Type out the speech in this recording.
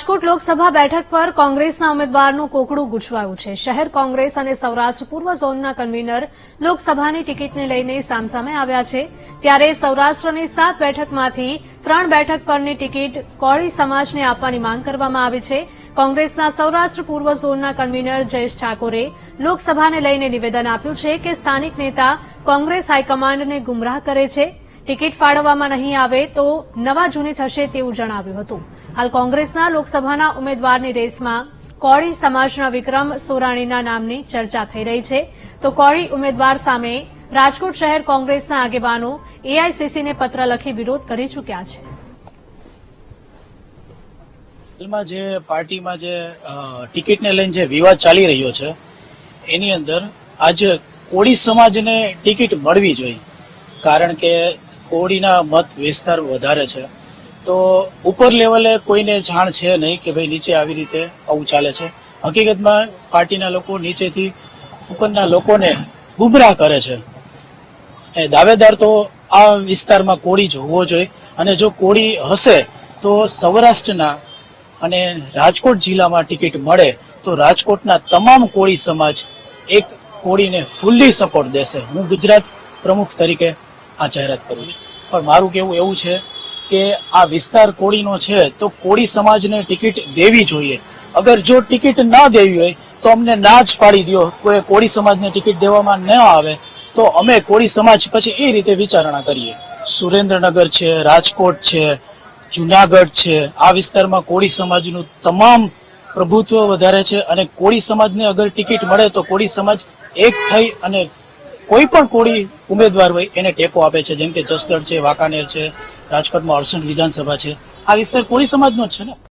રાજકોટ લોકસભા બેઠક પર કોંગ્રેસના ઉમેદવારનું કોકડું ગૂંચવાયું છે। શહેર કોંગ્રેસ અને સૌરાષ્ટ્ર પૂર્વ ઝોનના કન્વીનર લોકસભાની ટિકિટને લઈને સામસામે આવ્યા છે। ત્યારે સૌરાષ્ટ્રની 7 બેઠકમાંથી 3 બેઠક પરની ટિકિટ કોળી સમાજને આપવાની માંગ કરવામાં આવી છે। કોંગ્રેસના સૌરાષ્ટ્ર પૂર્વ ઝોનના કન્વીનર જયેશ ઠાકોરે લોકસભાને લઈને નિવેદન આપ્યું છે કે સ્થાનિક નેતા કોંગ્રેસ હાઈકમાન્ડને ગુમરાહ કરે છે। ટિકિટ ફાળવવામાં નહીં આવે તો નવા જૂની થશે તેવું જણાવ્યું હતું। હાલ કોંગ્રેસના લોકસભાના ઉમેદવારની રેસમાં કોળી સમાજના વિક્રમ સોરાણીના નામની ચર્ચા થઈ રહી છે। તો કોળી ઉમેદવાર સામે રાજકોટ શહેર કોંગ્રેસના આગેવાનો એઆઈસીસીને પત્ર લખી વિરોધ કરી ચૂક્યા છે। હાલમાં જે પાર્ટીમાં જે ટિકિટને લઈને જે વિવાદ ચાલી રહ્યો છે એની અંદર આજે કોળી સમાજને ટિકિટ મળવી જોઈએ, કારણ કે કોળીના મત વિસ્તાર વધારે છે। તો ઉપર લેવલે કોઈને જાણ છે નહીં કે ભાઈ નીચે આવી રીતે આવું ચાલે છે। હકીકતમાં પાર્ટીના લોકો નીચેથી ઉપરના લોકોને ગુમરાહ કરે છે અને દાવેદાર તો આ વિસ્તારમાં કોળી જ હોવો જોઈએ। અને જો કોળી હશે તો સૌરાષ્ટ્રના અને રાજકોટ જિલ્લામાં ટિકિટ મળે તો રાજકોટના તમામ કોળી સમાજ એક કોળીને ફૂલ્લી સપોર્ટ દેશે। હું ગુજરાત પ્રમુખ તરીકે આ જાહેરાત કરું છું, પણ મારું કહેવું એવું છે કે આ વિસ્તાર કોળીનો છે તો કોળી સમાજને ટિકિટ દેવી જોઈએ। અગર જો ટિકિટ ના દેવી હોય તો અમને ના જ પાડી દો, કોઈ કોળી સમાજને ટિકિટ દેવામાં ન આવે તો અમે કોળી સમાજ પછી એ રીતે વિચારણા કરીએ। સુરેન્દ્રનગર છે, રાજકોટ છે, જુનાગઢ છે, આ વિસ્તારમાં કોળી સમાજનું તમામ પ્રભુત્વ વધારે છે અને કોળી સમાજને અગર ટિકિટ મળે તો કોળી સમાજ એક થઈ અને કોઈ પણ કોળી ઉમેદવાર હોય એને ટેકો આપે છે। જેમ કે જસદણ છે, વાંકાનેર છે, રાજકોટમાં અડસઠ વિધાનસભા છે, આ વિસ્તાર કોળી સમાજનો જ છે ને।